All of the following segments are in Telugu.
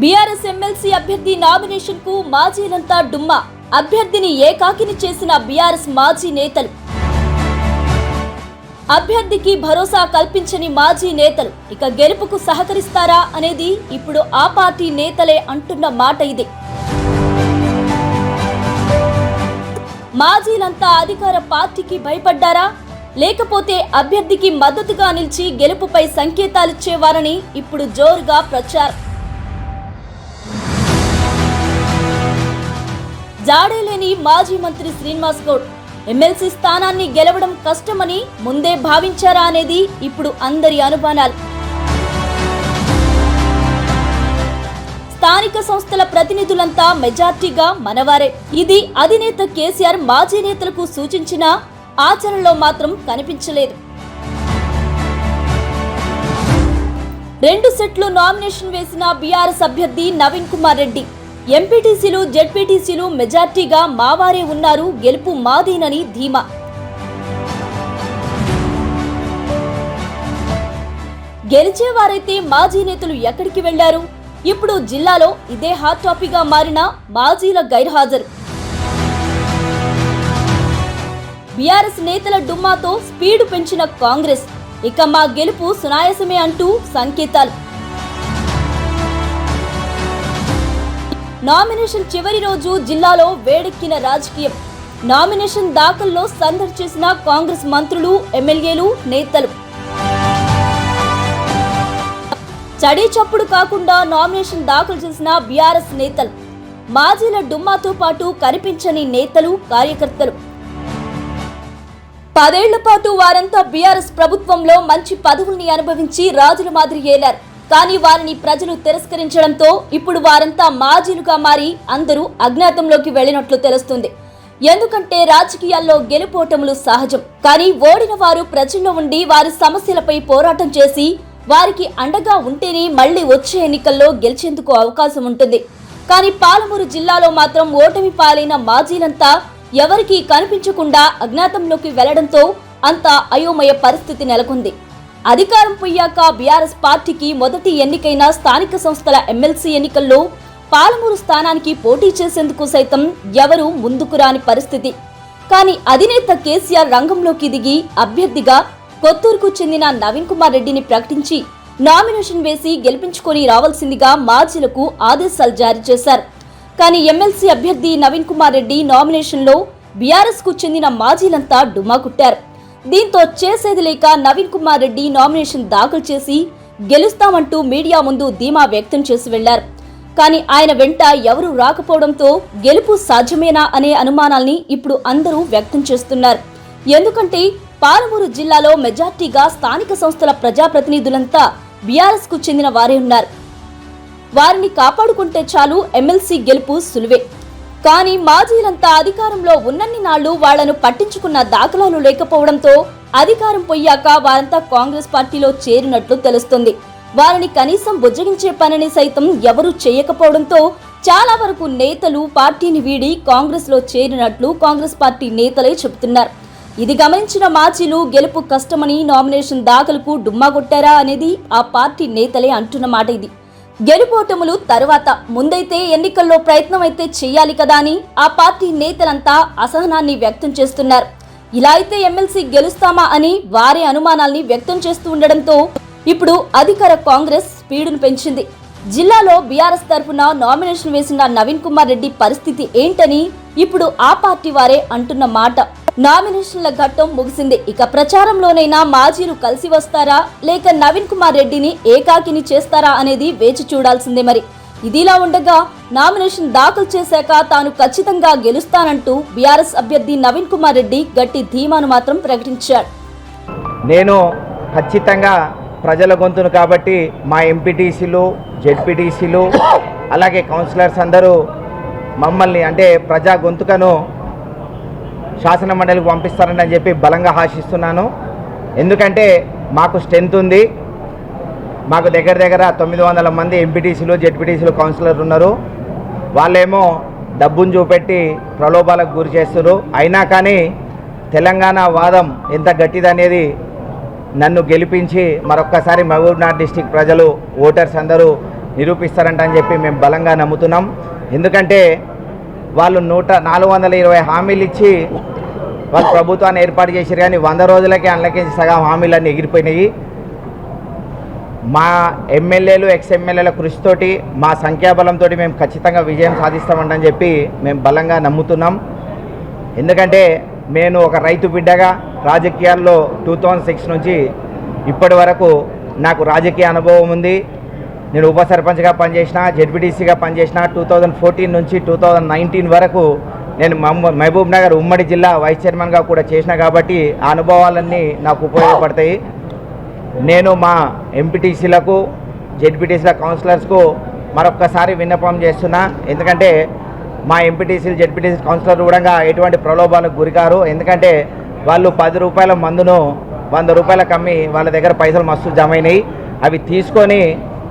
బీఆర్ఎస్ ఎమ్మెల్సీ అభ్యర్థి నామినేషన్ కు మాజీలంతా డుమ్మా. అభ్యర్థిని ఏకాకిని చేసిన బీఆర్ఎస్ మాజీ నేతలు. అభ్యర్థికి భరోసా కల్పించని మాజీ నేతలు ఇక గెలుపుకు సహకరిస్తారా అనేది ఇప్పుడు ఆ పార్టీ నేతలే అంటున్న మాట ఇది. మాజీలంతా అధికార పార్టీకి భయపడ్డారా, లేకపోతే అభ్యర్థికి మద్దతుగా నిలిచి గెలుపుపై సంకేతాలిచ్చేవారని ఇప్పుడు జోరుగా ప్రచారం. జాడేలేని మాజీ మంత్రి శ్రీనివాస్ గౌడ్ ఎమ్మెల్సీ స్థానాన్ని గెలవడం కష్టమని ముందే భావించారా అనేది ఇప్పుడు అందరి అనుమానాలు. స్థానిక సంస్థల ప్రతినిధులంతా మెజార్టీగా మనవారే. ఇది అధినేత కేసీఆర్ మాజీ నేతలకు సూచించిన ఆచరణలో మాత్రం కనిపించలేదు. 2 సెట్లు నామినేషన్ వేసిన బీఆర్ఎస్ అభ్యర్థి నవీన్ కుమార్ రెడ్డి. ఎంపీటీసీలు జెడ్పీటీసీలు మెజార్టీగా మావారే ఉన్నారు, గెలుపు మాదేనని ధీమా. గెలిచేవారైతే మాజీ నేతలు ఎక్కడికి వెళ్లారు? ఇప్పుడు జిల్లాలో ఇదే హాట్ టాపిక్ గా మారిన మాజీల గైర్హాజరు. బీఆర్ఎస్ నేతల డుమ్మాతో స్పీడు పెంచిన కాంగ్రెస్ ఇక మా గెలుపు సునాయాసమే అంటూ సంకేతాలు. నామినేషన్ చివరి రోజు జిల్లాలో వేడెక్కిన రాజకీయం. నామినేషన్ దాఖల్లో సందడి చేసిన కాంగ్రెస్ మంత్రులు, ఎమ్మెల్యేలు, నేతలు. చడీ చప్పుడు కాకుండా నామినేషన్ దాఖలు చేసిన బీఆర్ఎస్ నేతలు. మాజీల డుమ్మాతో పాటు కనిపించని నేతలు, కార్యకర్తలు. 10 ఏళ్ల పాటు వారంతా బీఆర్ఎస్ ప్రభుత్వంలో మంచి పదవుల్ని అనుభవించి రాజుల మాదిరి ఏలారు. కానీ వారిని ప్రజలు తిరస్కరించడంతో ఇప్పుడు వారంతా మాజీలుగా మారి అందరూ అజ్ఞాతంలోకి వెళ్లినట్లు తెలుస్తుంది. ఎందుకంటే రాజకీయాల్లో గెలుపోటములు సహజం. కానీ ఓడిన వారు ప్రజల్లో ఉండి వారి సమస్యలపై పోరాటం చేసి వారికి అండగా ఉంటేనే మళ్లీ వచ్చే ఎన్నికల్లో గెలిచేందుకు అవకాశం ఉంటుంది. కానీ పాలమూరు జిల్లాలో మాత్రం ఓటమి పాలైన మాజీలంతా ఎవరికీ కనిపించకుండా అజ్ఞాతంలోకి వెళ్లడంతో అంతా అయోమయ పరిస్థితి నెలకొంది. అధికారం పోయాక బీఆర్ఎస్ పార్టీకి మొదటి ఎన్నికైన స్థానిక సంస్థల ఎమ్మెల్సీ ఎన్నికల్లో పాలమూరు స్థానానికి పోటీ చేసేందుకు సైతం ఎవరూ ముందుకు రాని పరిస్థితి. కానీ అధినేత కేసీఆర్ రంగంలోకి దిగి అభ్యర్థిగా కొత్తూరుకు చెందిన నవీన్ కుమార్ రెడ్డిని ప్రకటించి నామినేషన్ వేసి గెలిపించుకొని రావాల్సిందిగా మాజీలకు ఆదేశాలు జారీ చేశారు. కానీ ఎమ్మెల్సీ అభ్యర్థి నవీన్ కుమార్ రెడ్డి నామినేషన్లో బీఆర్ఎస్ కు చెందిన మాజీలంతా డుమ్మా కుట్టారు. దీంతో చేసేది లేక నవీన్ కుమార్ రెడ్డి నామినేషన్ దాఖలు చేసి గెలుస్తామంటూ మీడియా ముందు ధీమా వ్యక్తం చేసి వెళ్లారు. కానీ ఆయన వెంట ఎవరూ రాకపోవడంతో గెలుపు సాధ్యమేనా అనే అనుమానాల్ని ఇప్పుడు అందరూ వ్యక్తం చేస్తున్నారు. ఎందుకంటే పాలమూరు జిల్లాలో మెజార్టీగా స్థానిక సంస్థల ప్రజాప్రతినిధులంతా బీఆర్ఎస్ కు చెందిన వారే ఉన్నారు. వారిని కాపాడుకుంటే చాలు ఎమ్మెల్సీ గెలుపు సులువే. కానీ మాజీలంతా అధికారంలో ఉన్నన్ని నాళ్లు వాళ్లను పట్టించుకున్న దాఖలాలు లేకపోవడంతో అధికారం పోయాక వారంతా కాంగ్రెస్ పార్టీలో చేరినట్లు తెలుస్తుంది. వారిని కనీసం బుజ్జగించే పనిని సైతం ఎవరూ చేయకపోవడంతో చాలా వరకు నేతలు పార్టీని వీడి కాంగ్రెస్ లో చేరినట్లు కాంగ్రెస్ పార్టీ నేతలే చెబుతున్నారు. ఇది గమనించిన మాజీలు గెలుపు కష్టమని నామినేషన్ దాఖలకు డుమ్మా కొట్టారా అనేది ఆ పార్టీ నేతలే అంటున్న మాట ఇది. గెలుపోటములు తరువాత, ముందైతే ఎన్నికల్లో ప్రయత్నం అయితే చెయ్యాలి కదా అని ఆ పార్టీ నేతలంతా అసహనాన్ని వ్యక్తం చేస్తున్నారు. ఇలా అయితే ఎమ్మెల్సీ గెలుస్తామా అని వారి అనుమానాల్ని వ్యక్తం చేస్తూ ఉండడంతో ఇప్పుడు అధికార కాంగ్రెస్ స్పీడును పెంచింది. జిల్లాలో బీఆర్ఎస్ తరఫున నామినేషన్ వేసిన నవీన్ కుమార్ రెడ్డి పరిస్థితి ఏంటని ఇప్పుడు ఆ పార్టీ వారే అంటున్న మాట. నామినేషన్ల ఘట్టం ముగిసింది. ఇక ప్రచారంలోనైనా మాజీలు కలిసి వస్తారా, లేక నవీన్ కుమార్ రెడ్డిని ఏకాకిని చేస్తారా అనేది వేచి చూడాల్సిందే. మరి ఇదిలా ఉండగా నామినేషన్ దాఖలు చేశాక తాను ఖచ్చితంగా గెలుస్తానంటూ బీఆర్ఎస్ అభ్యర్థి నవీన్ కుమార్ రెడ్డి గట్టి ధీమాను మాత్రం ప్రకటించాడు. నేను ఖచ్చితంగా ప్రజల గొంతును కాబట్టి మా ఎంపీటీసీలు, జెడ్పీటీసీలు అలాగే కౌన్సిలర్స్ అందరూ మమ్మల్ని అంటే ప్రజా గొంతుకను శాసన మండలికి పంపిస్తారని చెప్పి బలంగా ఆశిస్తున్నాను. ఎందుకంటే మాకు స్ట్రెంత్ ఉంది. మాకు దగ్గర 900 మంది ఎంపీటీసీలు, జెడ్పీటీసీలు, కౌన్సిలర్లు ఉన్నారు. వాళ్ళేమో డబ్బును చూపెట్టి ప్రలోభాలకు గురి చేస్తున్నారు. అయినా కానీ తెలంగాణ వాదం ఎంత గట్టిదనేది నన్ను గెలిపించి మరొక్కసారి మహబూబ్నగర్ డిస్టిక్ ప్రజలు, ఓటర్స్ అందరూ నిరూపిస్తారంట అని చెప్పి మేము బలంగా నమ్ముతున్నాం. ఎందుకంటే వాళ్ళు 420 హామీలు ఇచ్చి వాళ్ళు ప్రభుత్వాన్ని ఏర్పాటు చేశారు, కానీ 100 రోజులకే అందులోకి సగం హామీలన్నీ ఎగిరిపోయినాయి. మా ఎమ్మెల్యేలు ఎక్స్ఎమ్మెల్యేల కృషితోటి మా సంఖ్యాబలంతో మేము ఖచ్చితంగా విజయం సాధిస్తామని చెప్పి మేము బలంగా నమ్ముతున్నాం. ఎందుకంటే నేను ఒక రైతు బిడ్డగా రాజకీయాల్లో 2006 నుంచి ఇప్పటి వరకు నాకు రాజకీయ అనుభవం ఉంది. నేను ఉప సర్పంచ్గా పనిచేసిన, జెడ్పీటీసీగా పనిచేసిన. 2014 నుంచి 2019 వరకు నేను మహబూబ్ నగర్ ఉమ్మడి జిల్లా వైస్ చైర్మన్గా కూడా చేసిన కాబట్టి ఆ అనుభవాలన్నీ నాకు ఉపయోగపడతాయి. నేను మా ఎంపీటీసీలకు, జెడ్పీటీసీల కౌన్సిలర్స్కు మరొక్కసారి విన్నపం చేస్తున్నా. ఎందుకంటే మా ఎంపీటీసీలు, జెడ్పీటీసీ కౌన్సిలర్ కూడా ఎటువంటి ప్రలోభాలకు గురికారు. ఎందుకంటే వాళ్ళు 10 రూపాయల మందును 100 రూపాయలకు అమ్మి వాళ్ళ దగ్గర పైసలు మస్తు జమ అయినాయి. అవి తీసుకొని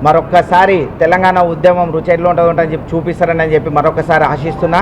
మరొక్కసారి తెలంగాణ ఉద్యమం రుచి ఎట్లా ఉంటుందని చెప్పి చూపిస్తారని చెప్పి మరొకసారి ఆశిస్తున్నా.